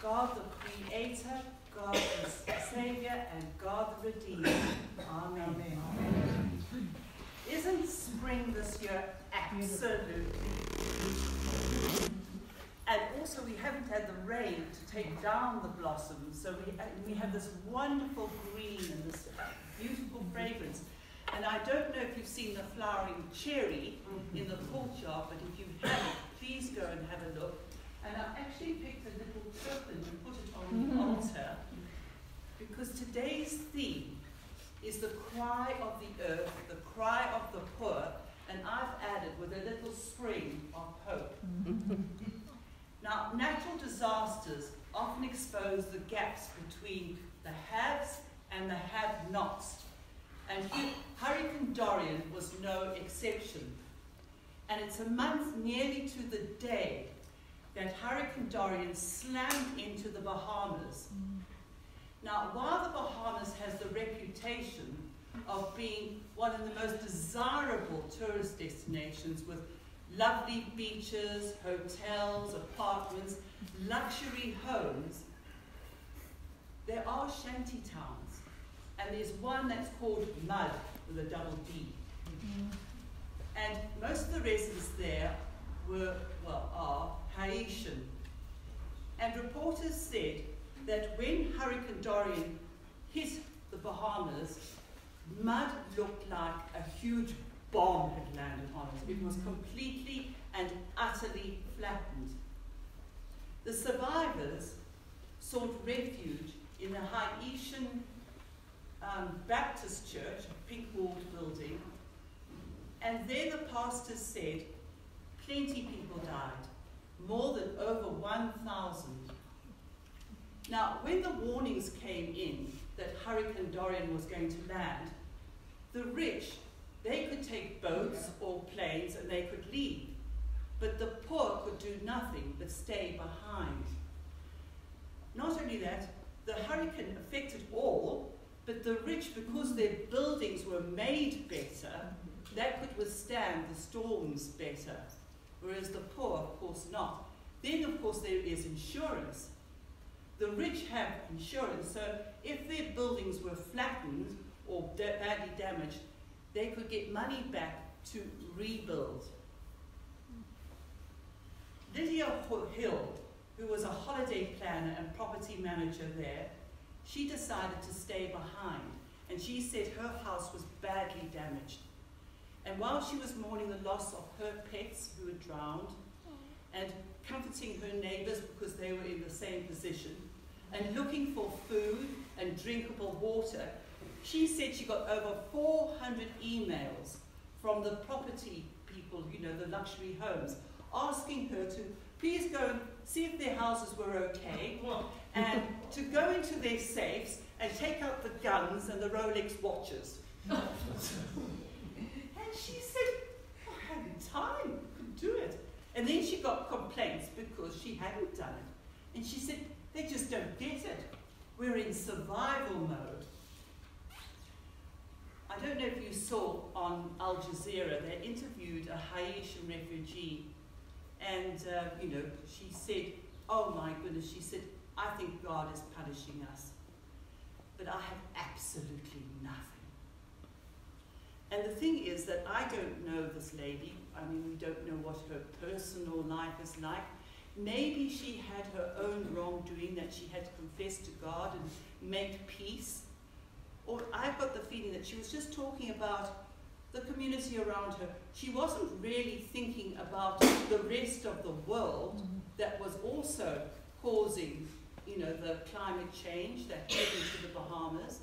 God the Creator, God the Savior, and God the Redeemer. Amen. Amen. Isn't spring this year absolutely? And also we haven't had the rain to take down the blossoms, so we have this wonderful green and this beautiful fragrance. And I don't know if you've seen the flowering cherry in the courtyard, but if you haven't, please go and have a look. And I actually picked a little turban and put it on the altar, because today's theme is the cry of the earth, the cry of the poor, and I've added with a little spring of hope. Now, natural disasters often expose the gaps between the haves and the have-nots. And Hurricane Dorian was no exception. And it's a month nearly to the day that Hurricane Dorian slammed into the Bahamas. Now, while the Bahamas has the reputation of being one of the most desirable tourist destinations with lovely beaches, hotels, apartments, luxury homes, there are shanty towns. And there's one that's called Mud, with a double D. And most of the residents there are Haitian. And reporters said that when Hurricane Dorian hit the Bahamas, Mud looked like a huge bomb had landed on it. It was completely and utterly flattened. The survivors sought refuge in the Haitian Baptist church, a pink-walled building, and there the pastor said plenty people died, more than over 1,000. Now, when the warnings came in that Hurricane Dorian was going to land, the rich, they could take boats or planes and they could leave, but the poor could do nothing but stay behind. Not only that, the hurricane affected all, but the rich, because their buildings were made better, that could withstand the storms better, whereas the poor, of course, not. Then, of course, there is insurance. The rich have insurance, so if their buildings were flattened or badly damaged, they could get money back to rebuild. Lydia Hill, who was a holiday planner and property manager there, she decided to stay behind, and she said her house was badly damaged. And while she was mourning the loss of her pets who had drowned, and comforting her neighbors because they were in the same position, and looking for food and drinkable water, she said she got over 400 emails from the property people, you know, the luxury homes, asking her to please go and see if their houses were okay, and to go into their safes and take out the guns and the Rolex watches. And she said, I hadn't time, couldn't do it. And then she got complaints because she hadn't done it. And she said, they just don't get it. We're in survival mode. I don't know if you saw on Al Jazeera, they interviewed a Haitian refugee, and she said, oh my goodness, she said, I think God is punishing us, but I have absolutely nothing. And the thing is that I don't know this lady. I mean, we don't know what her personal life is like. Maybe she had her own wrongdoing that she had to confess to God and make peace. Or I've got the feeling that she was just talking about the community around her. She wasn't really thinking about the rest of the world that was also causing, the climate change that hit into the Bahamas.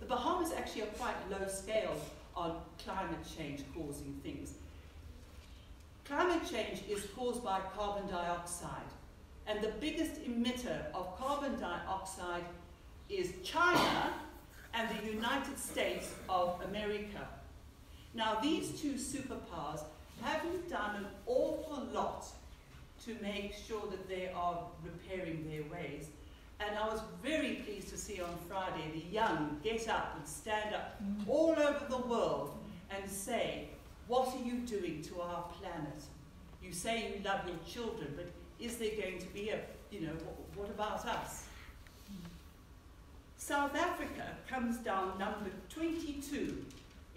The Bahamas actually are quite low scale on climate change causing things. Climate change is caused by carbon dioxide, and the biggest emitter of carbon dioxide is China and the United States of America. Now, these two superpowers haven't done an awful lot to make sure that they are repairing their ways. And I was very pleased to see on Friday the young get up and stand up all over the world and say, what are you doing to our planet? You say you love your children, but is there going to be what about us? South Africa comes down number 22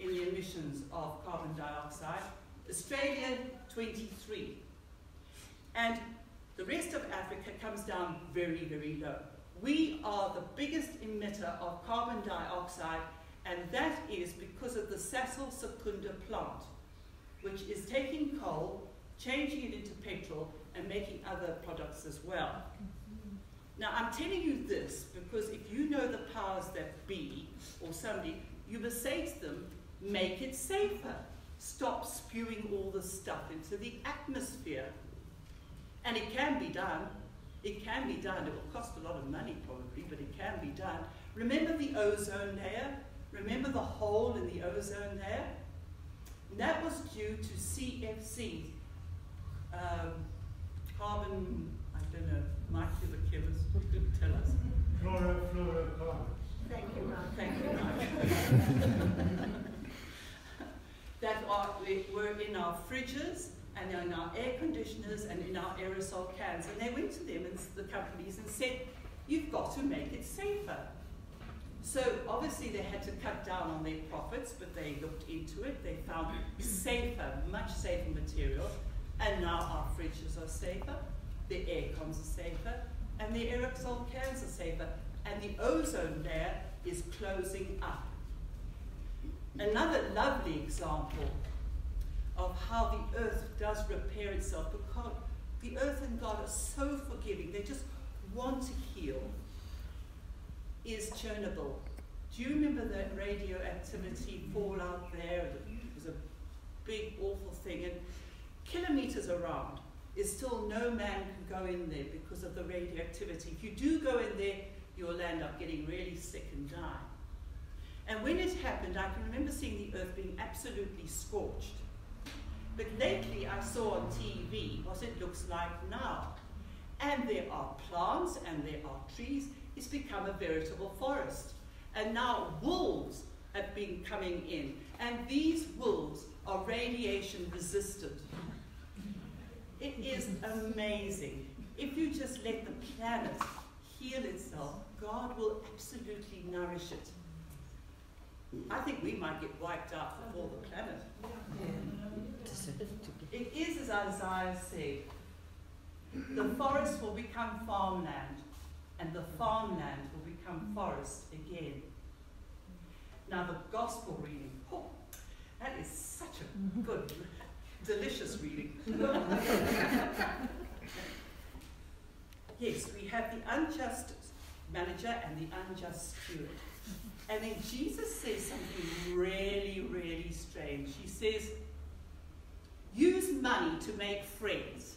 in the emissions of carbon dioxide, Australia 23. And the rest of Africa comes down very, very low. We are the biggest emitter of carbon dioxide, and that is because of the Sasol Secunda plant, which is taking coal, changing it into petrol, and making other products as well. Now, I'm telling you this because if you know the powers that be, or somebody, you must say to them, make it safer. Stop spewing all this stuff into the atmosphere. And it can be done. It can be done. It will cost a lot of money probably, but it can be done. Remember the ozone layer? Remember the hole in the ozone layer? That was due to CFC, carbon, I don't know, Mike, you're the chemist, could tell us. Fluorocarbons. Thank you, Mike. Thank you, Mike. That were in our fridges and in our air conditioners and in our aerosol cans. And they went to them, and the companies, and said, you've got to make it safer. So obviously they had to cut down on their profits, but they looked into it. They found safer, much safer material. And now our fridges are safer, the air cons are safer, and the aerosol cans are safer. And the ozone layer is closing up. Another lovely example of how the earth does repair itself, because the earth and God are so forgiving, they just want to heal, is Chernobyl. Do you remember that radioactivity fallout there? It was a big, awful thing. And kilometers around is still no man can go in there because of the radioactivity. If you do go in there, you'll end up getting really sick and die. And when it happened, I can remember seeing the earth being absolutely scorched. But lately I saw on TV what it looks like now. And there are plants and there are trees. It's become a veritable forest. And now wolves have been coming in. And these wolves are radiation resistant. It is amazing. If you just let the planet heal itself, God will absolutely nourish it. I think we might get wiped out before the planet. It is as Isaiah said, the forest will become farmland, and the farmland will become forest again. Now the gospel reading, that is such a good, delicious reading. Yes, we have the unjust manager and the unjust steward. And then Jesus says something really, really strange. He says, use money to make friends,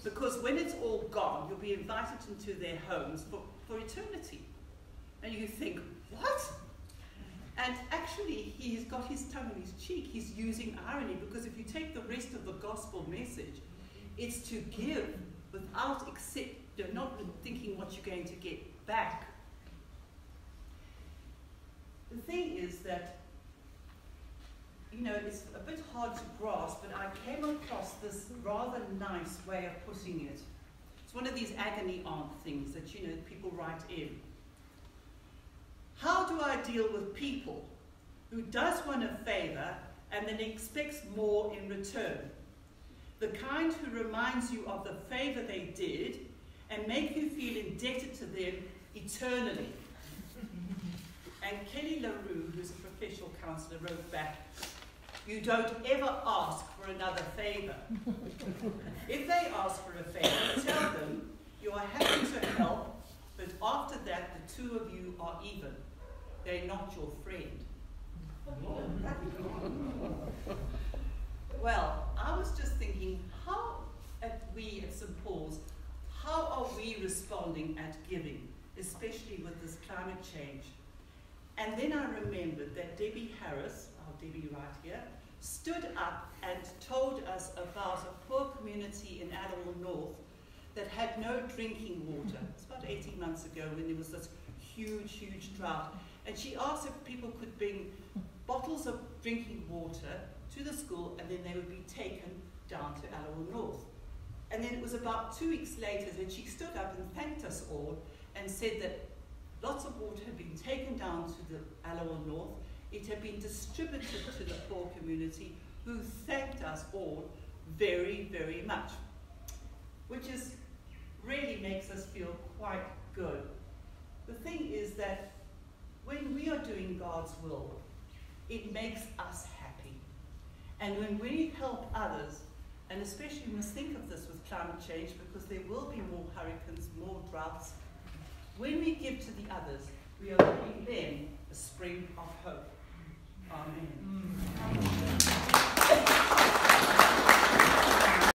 because when it's all gone, you'll be invited into their homes for eternity. And you think, what? And actually, he's got his tongue in his cheek. He's using irony, because if you take the rest of the gospel message, it's to give without not thinking what you're going to get back. The thing is that, it's a bit hard to grasp, but I came across this rather nice way of putting it. It's one of these agony aunt things that, people write in. How do I deal with people who does one a favor and then expects more in return? The kind who reminds you of the favor they did and make you feel indebted to them eternally. And Kelly LaRue, who's a professional counselor, wrote back, you don't ever ask for another favor. If they ask for a favor, tell them you are happy to help, but after that, the two of you are even. They're not your friend. Well, I was just thinking, we at St. Paul's, how are we responding at giving, especially with this climate change? And then I remembered that Debbie Harris, our Debbie right here, stood up and told us about a poor community in Adderall North that had no drinking water. It's about 18 months ago when there was this huge, huge drought. And she asked if people could bring bottles of drinking water to the school, and then they would be taken down to Adderall North. And then it was about 2 weeks later that she stood up and thanked us all and said that lots of water had been taken down to the Aliwal North. It had been distributed to the poor community, who thanked us all very, very much, which really makes us feel quite good. The thing is that when we are doing God's will, it makes us happy. And when we help others, and especially we must think of this with climate change, because there will be more hurricanes, more droughts. When we give to the others, we are giving them a spring of hope. Amen.